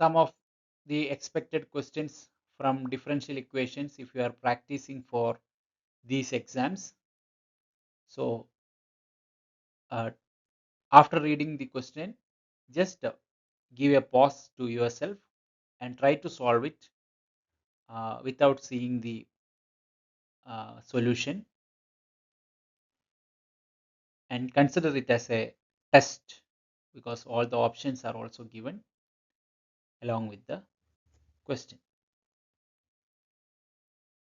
some of the expected questions from differential equations if you are practicing for these exams. So after reading the question, just give a pause to yourself and try to solve it without seeing the solution, and consider it as a test because all the options are also given along with the question.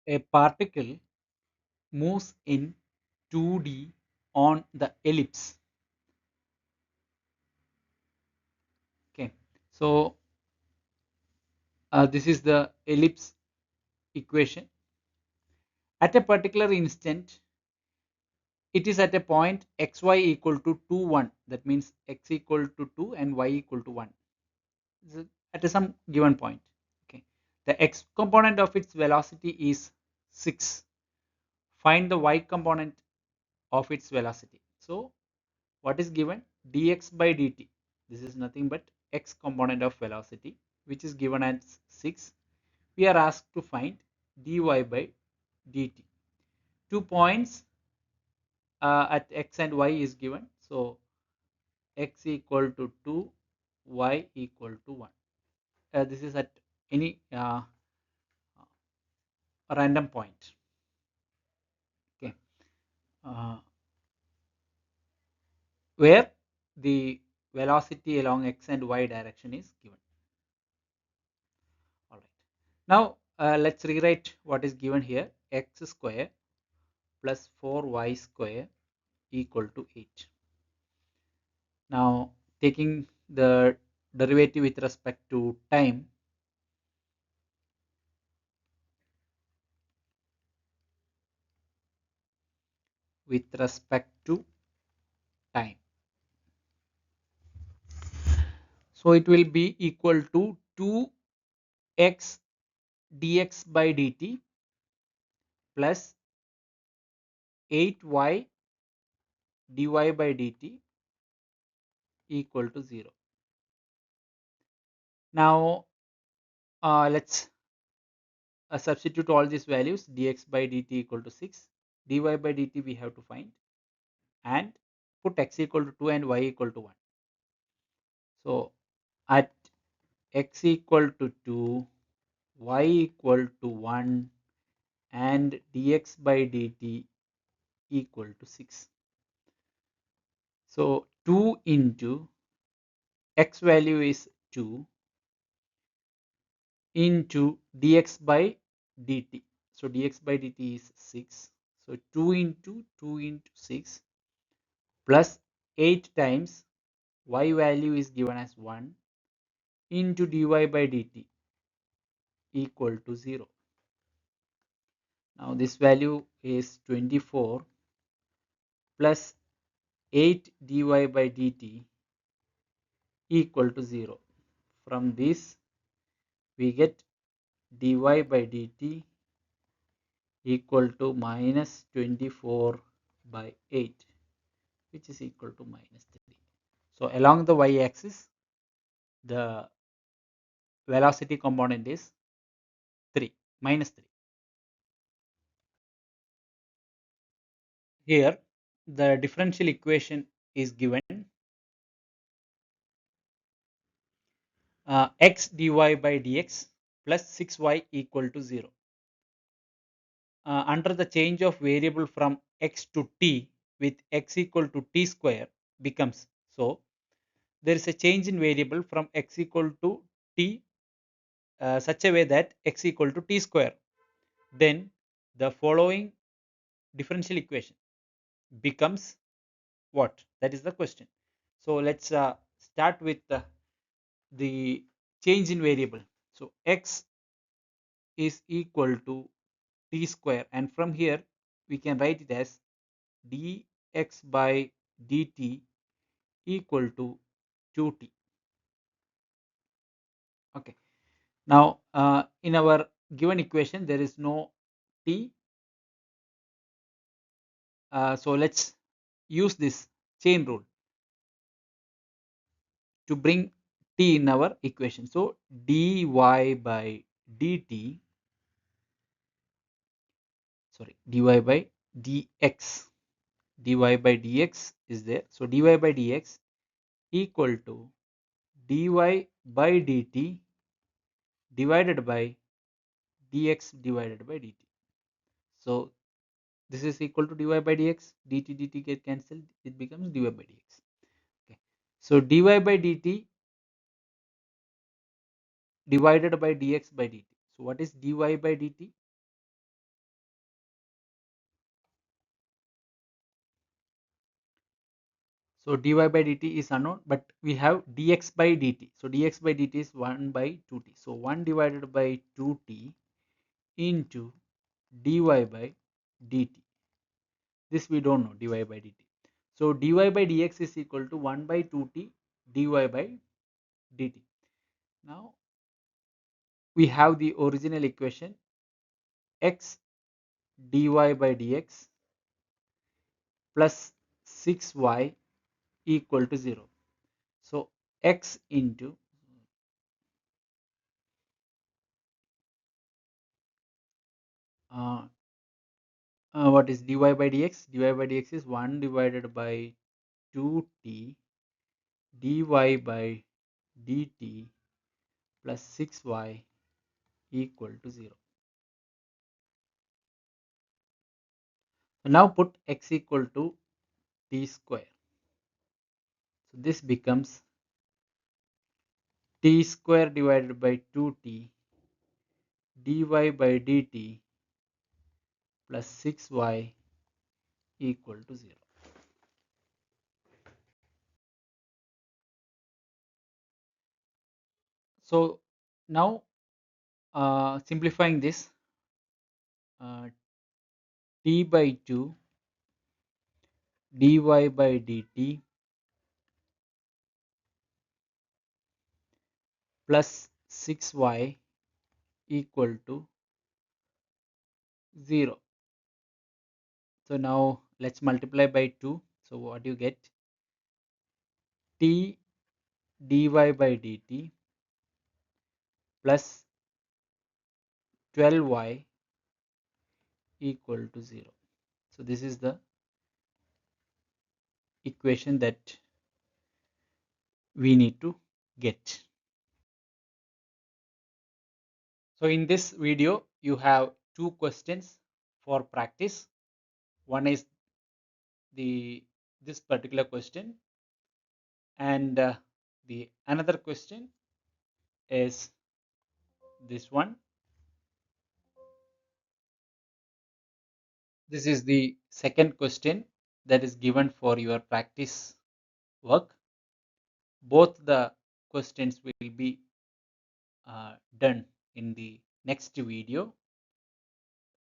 A particle moves in 2D on the ellipse. Okay, so this is the ellipse equation. At a particular instant, it is at a point xy equal to 2 1, that means x equal to 2 and y equal to 1 at some given point. Okay, the x component of its velocity is 6. Find the y component of its velocity. So what is given? Dx by dt. This is nothing but x component of velocity, which is given as 6. We are asked to find dy by dt. 2 points at x and y is given. So x equal to 2, y equal to 1. This is at any random point. Okay, where the velocity along x and y direction is given. All right. Now let's rewrite what is given here. X square plus 4y square equal to 8. Now taking the derivative with respect to time, so it will be equal to 2x dx by dt plus 8y dy by dt equal to 0. Now let's substitute all these values. Dx by dt equal to 6, dy by dt we have to find, and put x equal to 2 and y equal to 1. So at x equal to 2, y equal to 1 and dx by dt equal to 6. So 2 into x value is 2 into dx by dt. So dx by dt is 6. So 2 into 6 plus 8 times y value is given as 1 into dy by dt equal to 0. Now this value is 24 plus 8 dy by dt equal to 0. From this we get dy by dt equal to minus 24 by 8, which is equal to minus 3. So along the y-axis, the velocity component is 3, minus 3. Here the differential equation is given x dy by dx plus 6y equal to 0. Under the change of variable from x to t with x equal to t square becomes, so there is a change in variable from x equal to t such a way that x equal to t square, then the following differential equation becomes what? That is the question. So let's start with the change in variable. So x is equal to t square, and from here we can write it as dx by dt equal to 2t. Okay, now in our given equation there is no t, so let's use this chain rule to bring t in our equation. So dy by dt, sorry, dy by dx, dy by dx is there. So dy by dx equal to dy by dt divided by dx divided by dt. So this is equal to dy by dx, dt get cancelled, it becomes dy by dx. Okay. So dy by dt divided by dx by dt. So what is dy by dt? So dy by dt is unknown, but we have dx by dt. So dx by dt is 1 by 2t. So 1 divided by 2t into dy by dt. This we don't know, dy by dt. So dy by dx is equal to 1 by 2t dy by dt. Now we have the original equation x dy by dx plus 6y equal to 0. So x into what is dy by dx? Dy by dx is 1 divided by 2t dy by dt plus 6y equal to 0. So now put x equal to t square. So this becomes t square divided by 2t dy by dt plus 6y equal to 0. So now simplifying this, t by 2 dy by dt plus 6y equal to 0. So now let's multiply by 2. So what you get? T dy by dt plus 12y equal to 0. So this is the equation that we need to get. So in this video you have two questions for practice. One is this particular question, and the another question is this one. This is the second question that is given for your practice work. Both the questions will be done in the next video.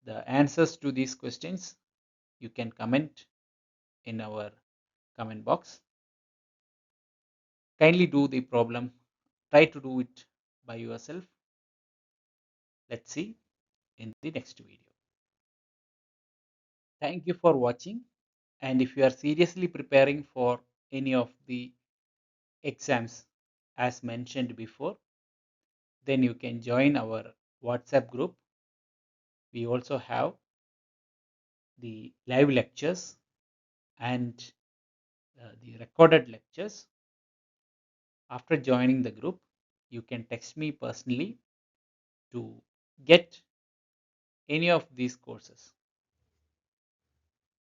The answers to these questions you can comment in our comment box. Kindly do the problem, try to do it by yourself. Let's see in the next video. Thank you for watching, and if you are seriously preparing for any of the exams as mentioned before, then you can join our WhatsApp group. We also have the live lectures and the recorded lectures. After joining the group, you can text me personally to get any of these courses.